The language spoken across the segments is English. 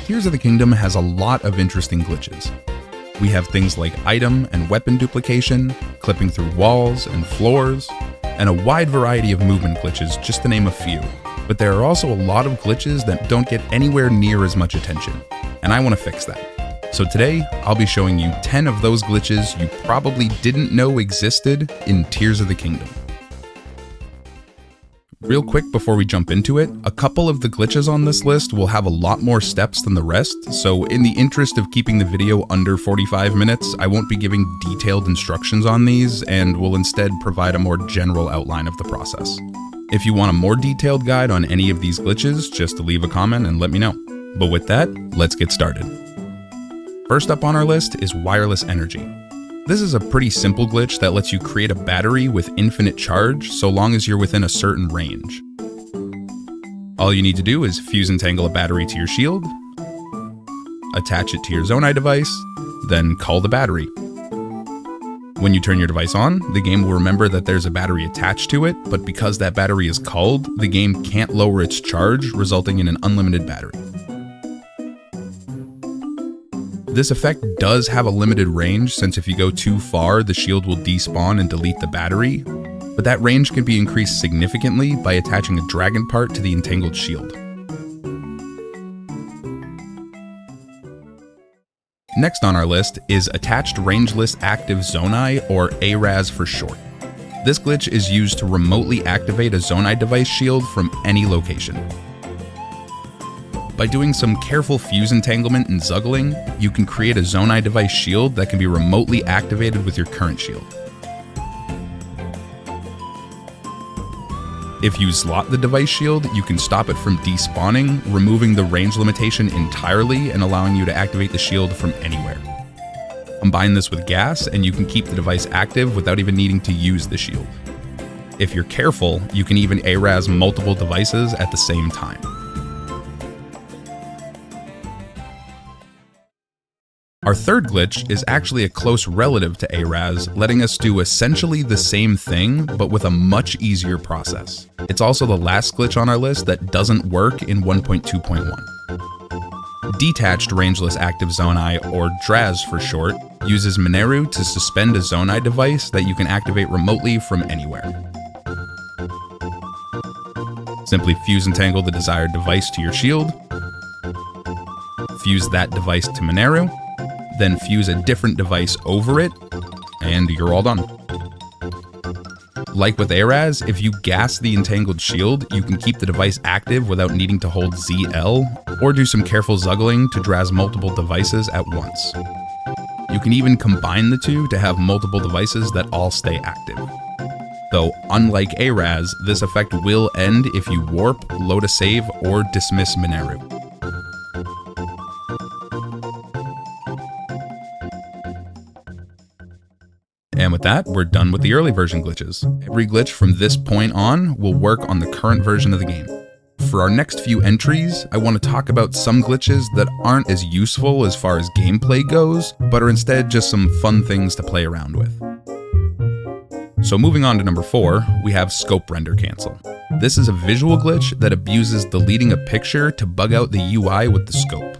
Tears of the Kingdom has a lot of interesting glitches. We have things like item and weapon duplication, clipping through walls and floors, and a wide variety of movement glitches, just to name a few. But there are also a lot of glitches that don't get anywhere near as much attention, and I want to fix that. So today, I'll be showing you 10 of those glitches you probably didn't know existed in Tears of the Kingdom. Real quick before we jump into it, a couple of the glitches on this list will have a lot more steps than the rest, so in the interest of keeping the video under 45 minutes, I won't be giving detailed instructions on these, and will instead provide a more general outline of the process. If you want a more detailed guide on any of these glitches, just leave a comment and let me know. But with that, let's get started. First up on our list is wireless energy. This is a pretty simple glitch that lets you create a battery with infinite charge so long as you're within a certain range. All you need to do is fuse and tangle a battery to your shield, attach it to your Zonai device, then call the battery. When you turn your device on, the game will remember that there's a battery attached to it, but because that battery is called, the game can't lower its charge, resulting in an unlimited battery. This effect does have a limited range, since if you go too far, the shield will despawn and delete the battery, but that range can be increased significantly by attaching a dragon part to the entangled shield. Next on our list is Attached Rangeless Active Zonai, or ARAZ for short. This glitch is used to remotely activate a Zonai device shield from any location. By doing some careful fuse entanglement and zuggling, you can create a Zonai device shield that can be remotely activated with your current shield. If you slot the device shield, you can stop it from despawning, removing the range limitation entirely and allowing you to activate the shield from anywhere. Combine this with gas and you can keep the device active without even needing to use the shield. If you're careful, you can even ARAZ multiple devices at the same time. Our third glitch is actually a close relative to ARAZ, letting us do essentially the same thing, but with a much easier process. It's also the last glitch on our list that doesn't work in 1.2.1. Detached Rangeless Active Zonai, or DRAZ for short, uses Mineru to suspend a Zonai device that you can activate remotely from anywhere. Simply fuse and tangle the desired device to your shield, fuse that device to Mineru, then fuse a different device over it, and you're all done. Like with ARAZ, if you gas the entangled shield, you can keep the device active without needing to hold ZL, or do some careful zuggling to DRAZ multiple devices at once. You can even combine the two to have multiple devices that all stay active. Though, unlike ARAZ, this effect will end if you warp, load a save, or dismiss Mineru. And with that, we're done with the early version glitches. Every glitch from this point on will work on the current version of the game. For our next few entries, I want to talk about some glitches that aren't as useful as far as gameplay goes, but are instead just some fun things to play around with. So moving on to number 4, we have Scope Render Cancel. This is a visual glitch that abuses deleting a picture to bug out the UI with the scope.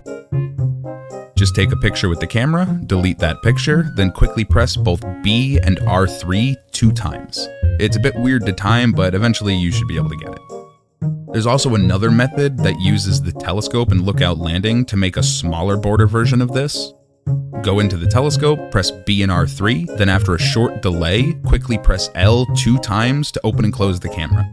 Just take a picture with the camera, delete that picture, then quickly press both B and R3 2 times. It's a bit weird to time, but eventually you should be able to get it. There's also another method that uses the telescope and lookout landing to make a smaller border version of this. Go into the telescope, press B and R3, then after a short delay, quickly press L 2 times to open and close the camera.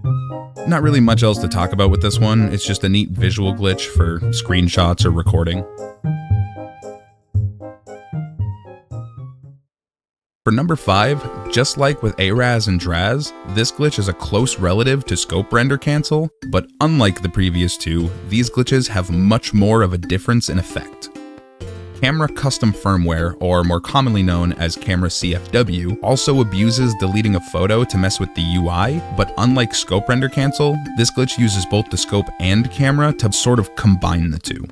Not really much else to talk about with this one, it's just a neat visual glitch for screenshots or recording. For number 5, just like with ARAZ and DRAZ, this glitch is a close relative to Scope Render Cancel, but unlike the previous two, these glitches have much more of a difference in effect. Camera Custom Firmware, or more commonly known as Camera CFW, also abuses deleting a photo to mess with the UI, but unlike Scope Render Cancel, this glitch uses both the scope and camera to sort of combine the two.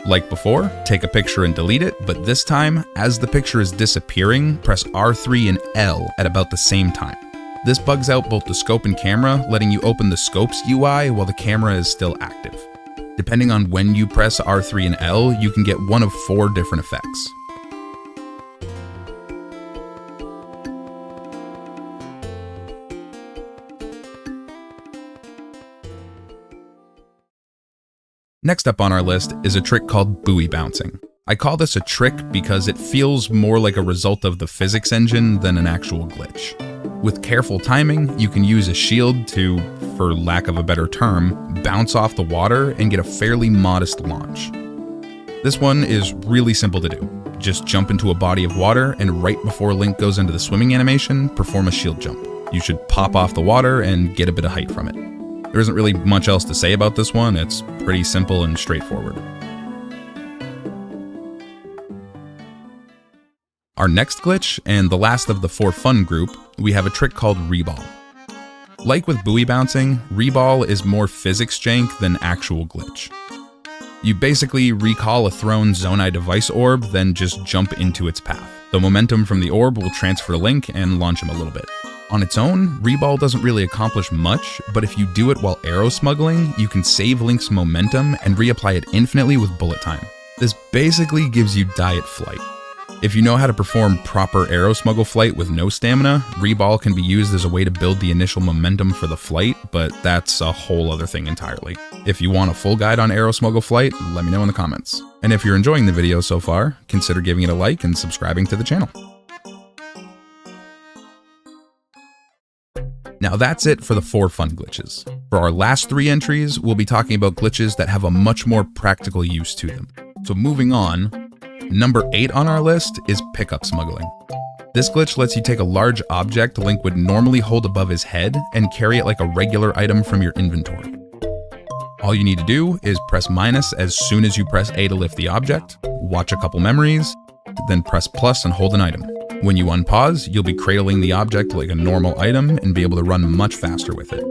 Like before, take a picture and delete it, but this time, as the picture is disappearing, press R3 and L at about the same time. This bugs out both the scope and camera, letting you open the scope's UI while the camera is still active. Depending on when you press R3 and L, you can get one of 4 different effects. Next up on our list is a trick called Buoy Bouncing. I call this a trick because it feels more like a result of the physics engine than an actual glitch. With careful timing, you can use a shield to, for lack of a better term, bounce off the water and get a fairly modest launch. This one is really simple to do. Just jump into a body of water and right before Link goes into the swimming animation, perform a shield jump. You should pop off the water and get a bit of height from it. There isn't really much else to say about this one, it's pretty simple and straightforward. Our next glitch, and the last of the For Fun group, we have a trick called Reball. Like with Buoy Bouncing, Reball is more physics jank than actual glitch. You basically recall a thrown Zonai device orb, then just jump into its path. The momentum from the orb will transfer to Link and launch him a little bit. On its own, Reball doesn't really accomplish much, but if you do it while arrow smuggling, you can save Link's momentum and reapply it infinitely with bullet time. This basically gives you diet flight. If you know how to perform proper arrow smuggle flight with no stamina, Reball can be used as a way to build the initial momentum for the flight, but that's a whole other thing entirely. If you want a full guide on arrow smuggle flight, let me know in the comments. And if you're enjoying the video so far, consider giving it a like and subscribing to the channel. Now that's it for the 4 fun glitches. For our last 3 entries, we'll be talking about glitches that have a much more practical use to them. So moving on, number 8 on our list is pickup smuggling. This glitch lets you take a large object Link would normally hold above his head and carry it like a regular item from your inventory. All you need to do is press minus as soon as you press A to lift the object, watch a couple memories, then press plus and hold an item. When you unpause, you'll be cradling the object like a normal item and be able to run much faster with it.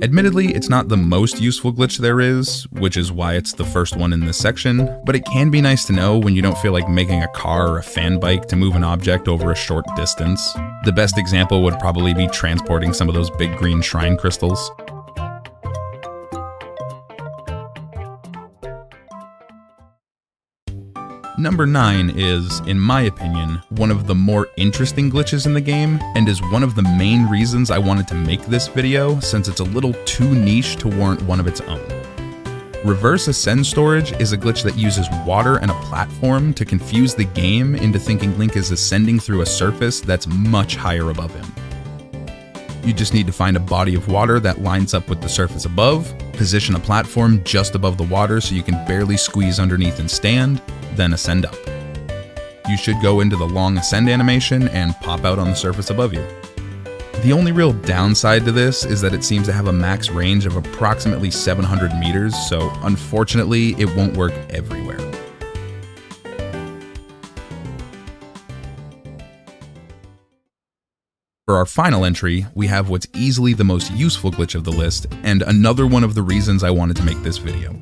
Admittedly, it's not the most useful glitch there is, which is why it's the first one in this section, but it can be nice to know when you don't feel like making a car or a fan bike to move an object over a short distance. The best example would probably be transporting some of those big green shrine crystals. Number 9 is, in my opinion, one of the more interesting glitches in the game, and is one of the main reasons I wanted to make this video, since it's a little too niche to warrant one of its own. Reverse Ascend Storage is a glitch that uses water and a platform to confuse the game into thinking Link is ascending through a surface that's much higher above him. You just need to find a body of water that lines up with the surface above, position a platform just above the water so you can barely squeeze underneath and stand, then ascend up. You should go into the long ascend animation and pop out on the surface above you. The only real downside to this is that it seems to have a max range of approximately 700 meters, so unfortunately it won't work everywhere. For our final entry, we have what's easily the most useful glitch of the list, and another one of the reasons I wanted to make this video.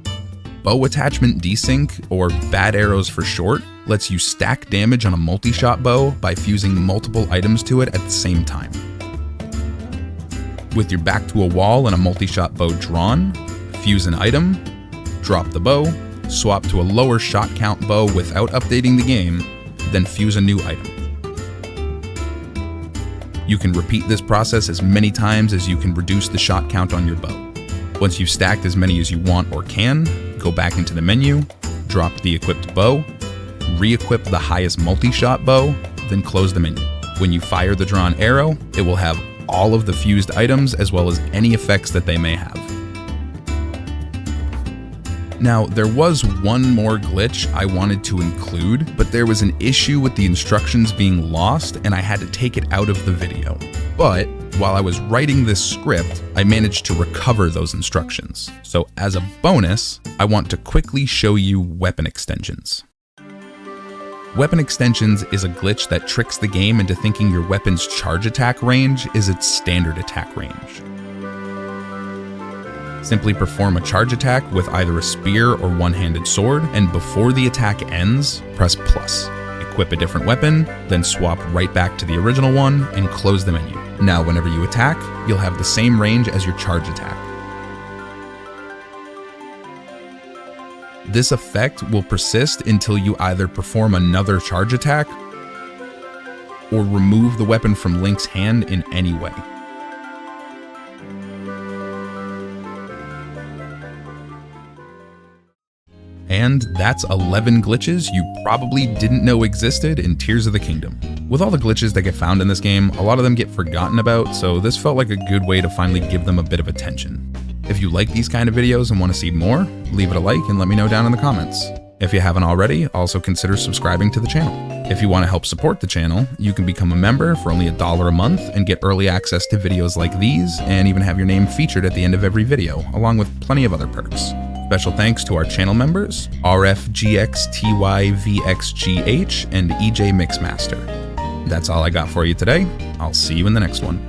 Bow Attachment Desync, or Bad Arrows for short, lets you stack damage on a multi-shot bow by fusing multiple items to it at the same time. With your back to a wall and a multi-shot bow drawn, fuse an item, drop the bow, swap to a lower shot count bow without updating the game, then fuse a new item. You can repeat this process as many times as you can reduce the shot count on your bow. Once you've stacked as many as you want or can, go back into the menu, drop the equipped bow, re-equip the highest multi-shot bow, then close the menu. When you fire the drawn arrow, it will have all of the fused items as well as any effects that they may have. Now, there was one more glitch I wanted to include, but there was an issue with the instructions being lost and I had to take it out of the video. But while I was writing this script, I managed to recover those instructions. So as a bonus, I want to quickly show you weapon extensions. Weapon extensions is a glitch that tricks the game into thinking your weapon's charge attack range is its standard attack range. Simply perform a charge attack with either a spear or one-handed sword, and before the attack ends, press plus. Equip a different weapon, then swap right back to the original one and close the menu. Now whenever you attack, you'll have the same range as your charge attack. This effect will persist until you either perform another charge attack or remove the weapon from Link's hand in any way. And that's 11 glitches you probably didn't know existed in Tears of the Kingdom. With all the glitches that get found in this game, a lot of them get forgotten about, so this felt like a good way to finally give them a bit of attention. If you like these kind of videos and want to see more, leave it a like and let me know down in the comments. If you haven't already, also consider subscribing to the channel. If you want to help support the channel, you can become a member for only $1 a month and get early access to videos like these, and even have your name featured at the end of every video, along with plenty of other perks. Special thanks to our channel members, RFGXTYVXGH and EJ Mixmaster. That's all I got for you today. I'll see you in the next one.